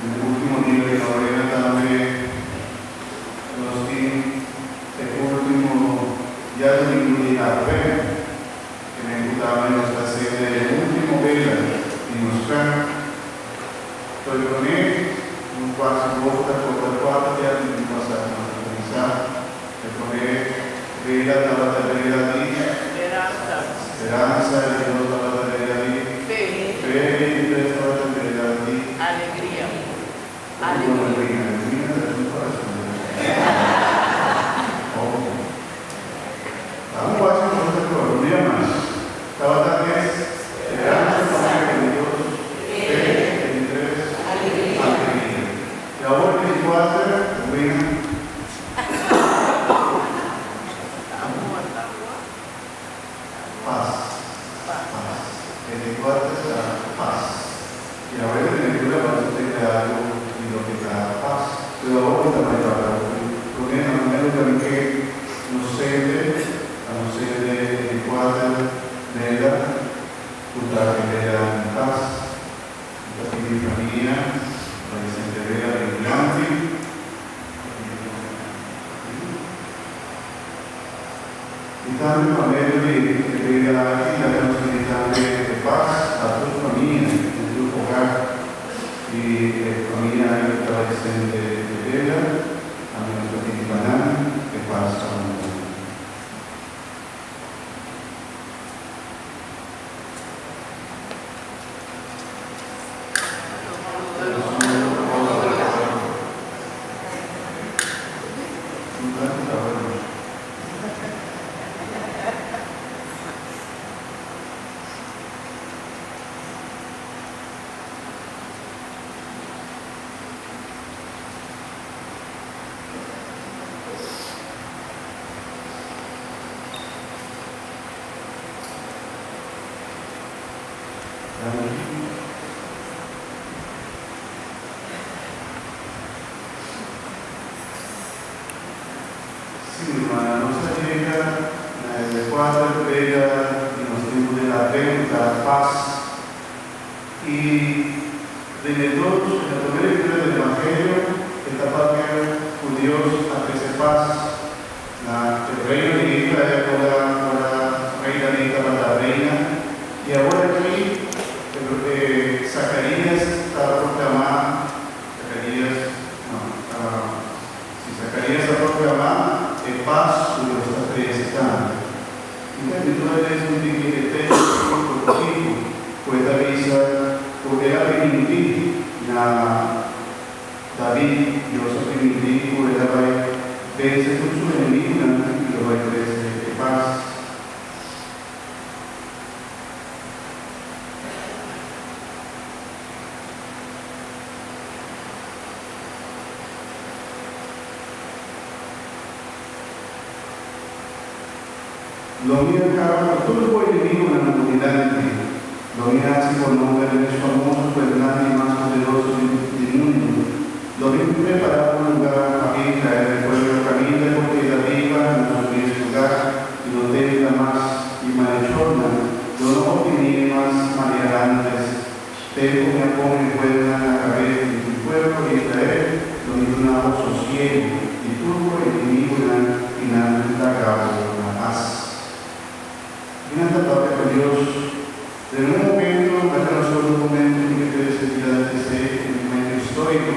el último día de la novena también nos di el último día de incluir a fe, que me gustaba nuestra sede, el último vela y mostrar. Estoy con él, un paso por la cuarta, ya no pasa a organizar, que con él, vela, la batalla de esperanza, y Dios la batalla de fe, y tres la batalla de alegría. Alegría de tu corazón. Vamos a hacer un día más. La batalla es esperanza, familia de Dios, fe, y tres, alegría. Y ahora 24, ven. Paz. El cuarto es la paz. Y a veces en lectura parece que algo y lo que da paz. Pero ahora también habla. Porque en el momento también que nos cede, a nos cede el cuarto de la juntar que era en paz. La familia, la desintegrera del grande. Y también para ver que la vida de paz a tu familia, en tu hogar, y familia que traen de ella, a nuestro Filipana, que paz a un mundo. Sí, hermana, nos llega el cuadro de ella y nos tiempos de la venta, la paz. Y de todos, en la primera lectura del Evangelio, esta patria judíos ofrece paz. El reino de Israel ahora reina de Israel, la reina. Y ahora aquí, Zacarías está proclamando, Zacarías está proclamando paz sobre nuestra felicidad. Y la escritura es un dije pues poder permitir David, Dios permitir poder vencer su enemigo y lo va a de paz. Lo mira cada todo el pueblo enemigo en la comunidad. Lo mira así por nombre de los famosos, pues nadie más poderoso del mundo. Lo mismo preparado un lugar a Israel, el pueblo camina porque la viva no es lugar y lo tenga más y malhechorna. Lo no tiene más manerantes. Tengo que pone vuelta a la cabeza de tu pueblo Israel, lo mismo una voz sosiego y turbo el enemigo y nada la paz. En esta palabra de Dios, de un momento, no solo un momento que puede ser un momento histórico,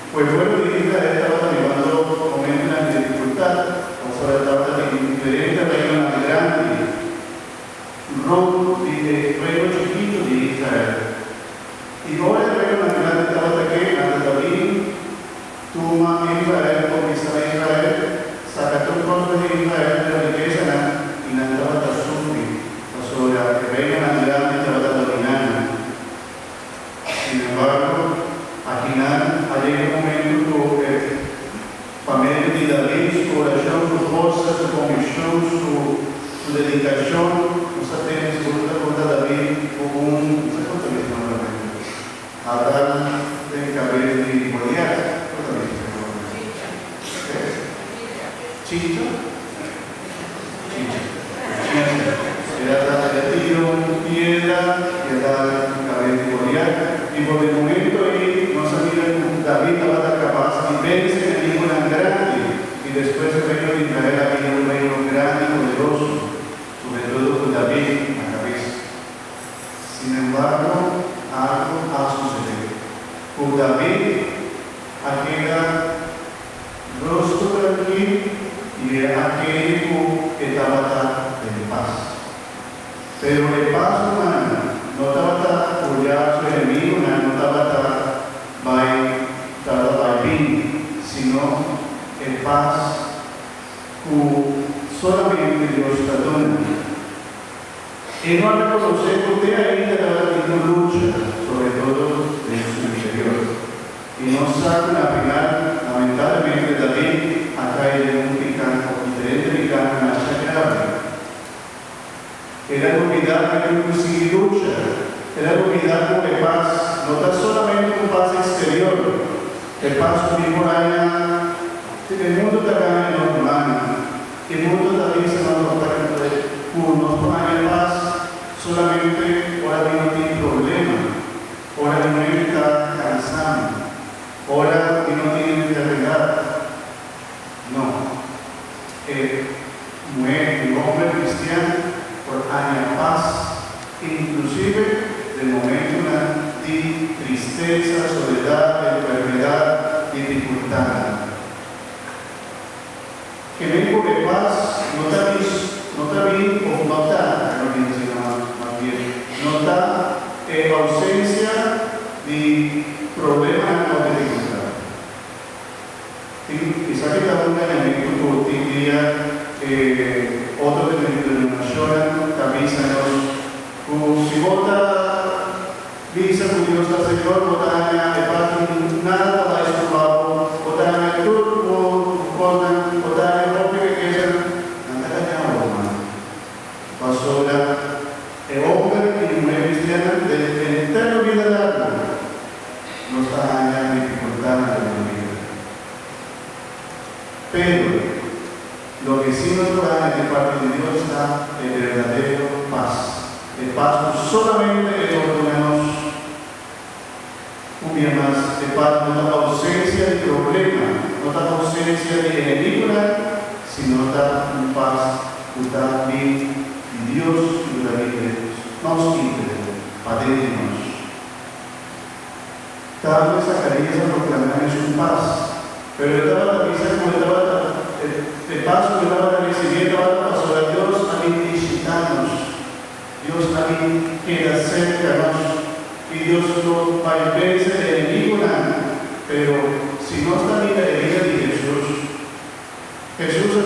pues bueno, Israel estaba llevando momentos de dificultad, o sea, estaba de diferente reino más grande, reino chiquito de Israel. Y ahora el reino más grande estaba aquí, ante David, toma Israel, conquista a Israel, saca todo el pueblo de Israel de la riqueza y la estaba sobre el reino más grande estaba dominando. Sin embargo, al final ha llegado un momento que, para medio de David, su oración, su fuerza, su convicción, su dedicación, no sabemos si usted recuerda David como un, no sé cuánto le llaman realmente, hablar de cabello de Goliat, ¿cuánto le llaman? Chicha. Era la de tiro, piedra, y era el cabello de Goliat, y por el momento ahí no sabía David estaba capaz y vence el enemigo tan grande, y después el reino de Israel había un reino grande y poderoso, sobre todo con David a la cabeza. Sin embargo, algo ha sucedido. Con David, aquel rostro tranquilo y aquel que estaba en paz. Pero el paz humana no estaba apoyado a su enemigo, no estaba bien, sino en paz que solamente Dios perdona. Y no reconocer que usted ahí estaba teniendo lucha, sobre todo en su interior. Y no sabe una final, lamentablemente David ha caído en un picante, diferente picante más grave. Era olvidar que no sigue lucha, era olvidar que paz, no está solamente un paz exterior, el paz mismo allá, el mundo está en los humanos, el mundo también se va a notar unos pone paz solamente ahora que no tiene problema, ahora que no está cansado, ahora que no tiene enfermedad. No. El hombre cristiano por años paz, inclusive de momento de tristeza, soledad, enfermedad, dificultad. Que vengo de paz no está bien o no está, más bien, no está ausencia de problemas o dificultad. Quizá que está un elemento por ti día, otro de denominación, camisa, si vota, dice que Dios está Señor, vota de parte, nada va a escapar, vota en el turco, vota en el propio que es pasó el hombre y mujer cristiana del eterno vida de alma, no está en dificultad en la vida. Pero lo que sí nos da de parte de Dios está el verdadero paz. El paz no solamente es lo que menos un día más, el paz no da ausencia de problema, no da ausencia de enemigo, sino da un paz que está bien y Dios y la vida nos quiere, padecemos. Tal vez Zacarías a proclamar es un paz, pero estaba la misa como estaba el paso que estaba recibiendo ahora pasó a Dios a mí visitarnos. Dios a mí queda cerca y Dios no va a verse de enemigo nada. Pero si no está bien la herida de Jesús, Jesús es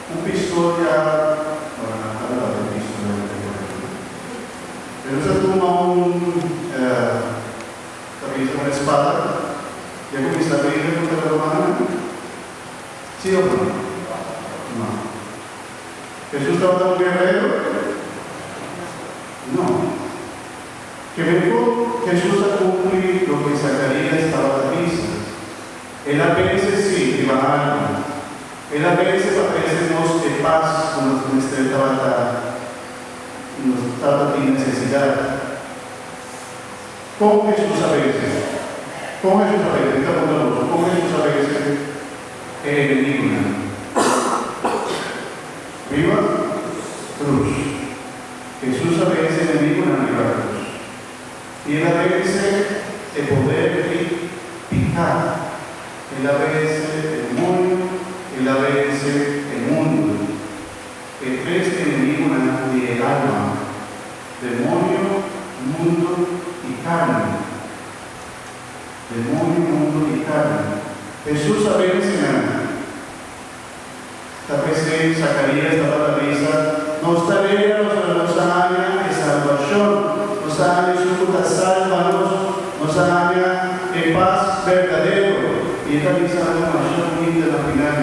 un pistola, pero se toma una espada, ya comienza a pedir contra la romana. ¿Sí o no? No. ¿Jesús estaba dando un guerrero? No. Que vengo Jesús a cumplir lo que Zacarías estaba diciendo. Él a veces sí, que va algo. Él a veces aparecemos de paz cuando nuestra estaba de necesidad. Con Jesús a veces. Con Jesús a veces. Con Jesús a veces. Enemigo. Viva cruz. Jesús a veces enemigo en la cruz. Y él a veces el poder picar. Él a veces el demonio. Él a veces el mundo. El tres enemigo de el alma. Demonio, mundo y carne. Demonio, mundo y carne. Jesús a veces esta vez Zacarías estaba la misa, nos traía los años de salvación, nos años de salvanos, nos años de paz verdadero. Y esta misa es la mayor linda de la final.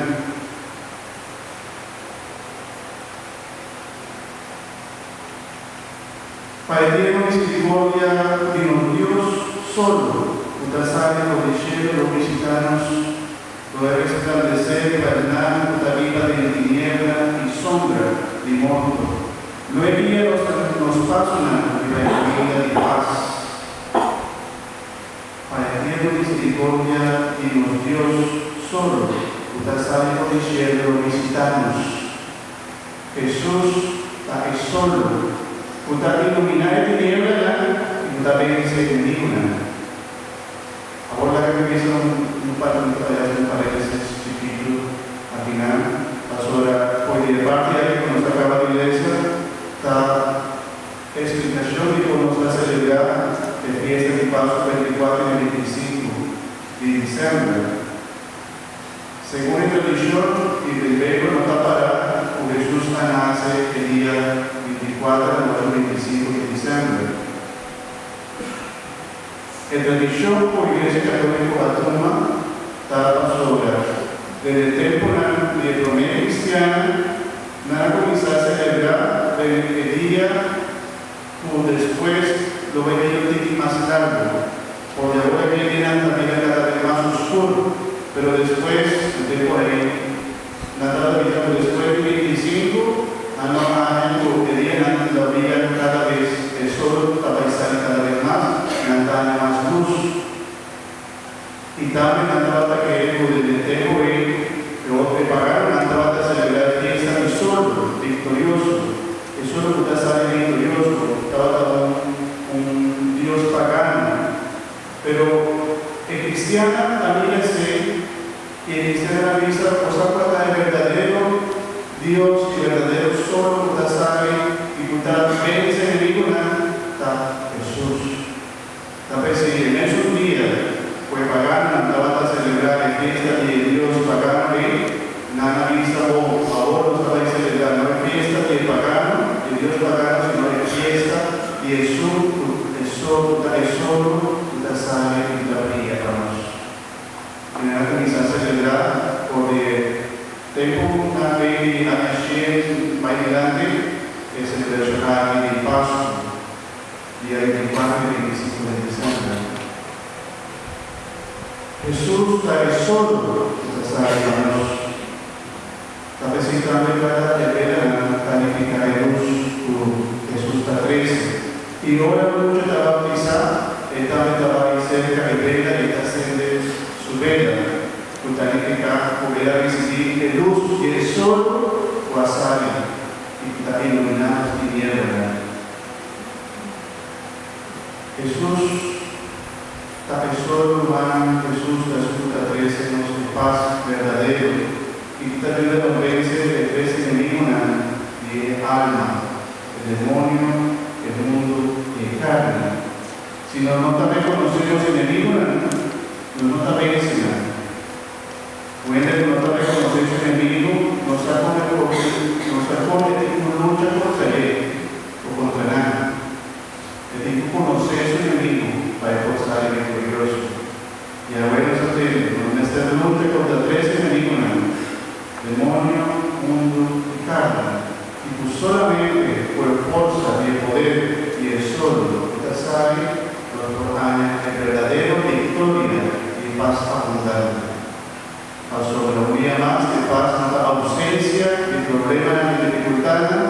Para Dios misericordia de Dios solo. Utasare por el cielo, los mexicanos, lo debe resplandecer, paternal, la vida de tiniebla y sombra de muerto. Lo envía los pasos de la vida de paz. Para el misericordia y nos Dios solo, usted sabe por diciendo visitarnos. Jesús está solo, usted iluminar el tiniebla y usted vence en ninguna. Ahora que me hizo un paréntesis chiquito al final, pastora, hoy de parte de que nos acaba la iglesia, está explicación de cómo se va a celebrar la fiesta de Pascua 24 y 25 de diciembre. Según la tradición, y el griego no está parado, Jesús nace el día 24 o 25 de diciembre. La tradición por la Iglesia Católica Atoma está pasora. Desde el tiempo de la Romana cristiana, nada comenzó a celebrar el día o después lo veía más largo. Por ahora que viene también cada vez más oscuro, pero después, el tiempo ahí, nada después del 25, el día la vida cada vez el sol estaba cada vez más, nada más luz. Y también andaba que el tiempo lo prepararon, andaba a celebrar fiesta del sol victorioso. El sol que sale victorioso, estaba un Dios pagano. Pero el cristiano también sé que el cristiano avisa cosa plata de verdadero Dios y verdadero sol que sabe y que vence en el está Jesús. Tal si en esos días fue pagano, andaba a celebrar la fiesta de Dios pagano y nada avisa o ahora no estaba a celebrar, no es fiesta de pagano, de Dios pagano, sino es fiesta y el sol sabe y la brilla para nosotros. En la comenzar a celebrar porque tengo una vez ayer más adelante que celebración de Pascua, día 24 y 25 de diciembre. Jesús está solo, sabe para nosotros. Está presentando en cada tercera calificar de luz, Jesús está 13. Y ahora mucho está bautizado. Esta estaba cerca de vela y está haciendo su vela. Calificar, poder recibir de luz y el sol o a salir y está iluminado y tiniebla. Jesús está solo, humano, Jesús resulta 13 años de paz verdadero y está viendo la vence de 13 enemigos de alma, el demonio, el mundo y el carne. Si no también conocemos enemigos, no también enseñamos. Cuando no también conocemos enemigos, nos sacamos una lucha contra él o contra nada. Es decir, tú conoces su enemigo para poder salir victorioso. Y ahora eso tiene, en esta lucha contra 3 enemigos, demonio, mundo y carne. Y tú solamente por fuerza y el poder y el sol, tú sabes, el verdadero victoria y paz abundante. Sobre un día más de paz, no la ausencia de problemas y dificultades,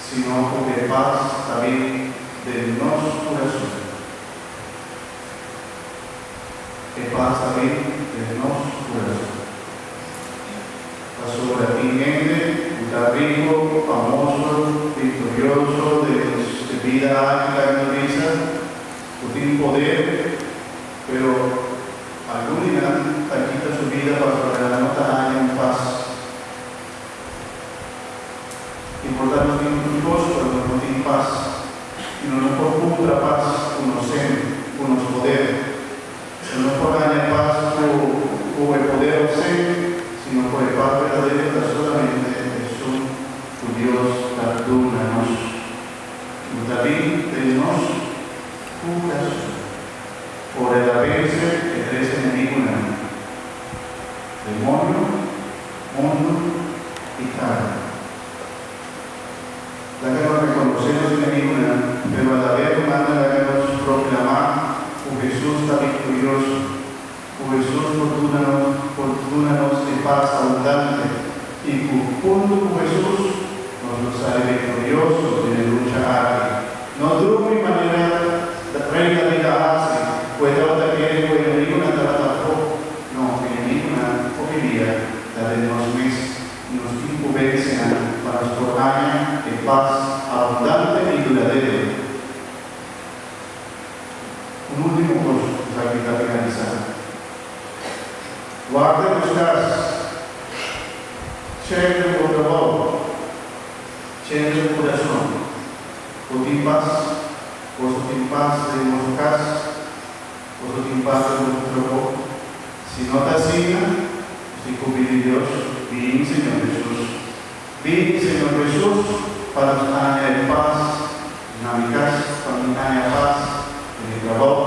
sino de paz también de nuestro corazón. De paz también de nuestro corazón. Sobre ti, gente, está rico, famoso, victorioso, de vida ágil, gloriosa. Tú tienes poder, pero algún día quita su vida para que la nota haya en paz. Y por tanto no tiene gozo, pero no tiene paz. Y no nos procura paz, unos poder. No por haya paz o el poder o ser, sino por el paz verdadero solamente Jesús, tu Dios, perdónanos. Y también tenemos un caso por el avance de 3 enemigos, demonio, mundo y carne. La que nos reconocemos enemigos, pero a la vez manda la que nos proclamar, Jesús está victorioso, Jesús fortúnanos de paz abundante, y junto con Jesús nos sale victorioso en la lucha ágil. No de una manera de reina de la hace, pues otra que nos influencian para nuestro año de paz abundante y duradero. Un último curso para finalizar. Guarda nuestras cerca por favor, cerca el corazón, vosotros de nuestro casa, vosotros de nuestro cuerpo. Si no te asigna, estoy de Dios, ven Señor Jesús, para nos añadir paz, en mi casa, para nos añadir paz, en mi trabajo,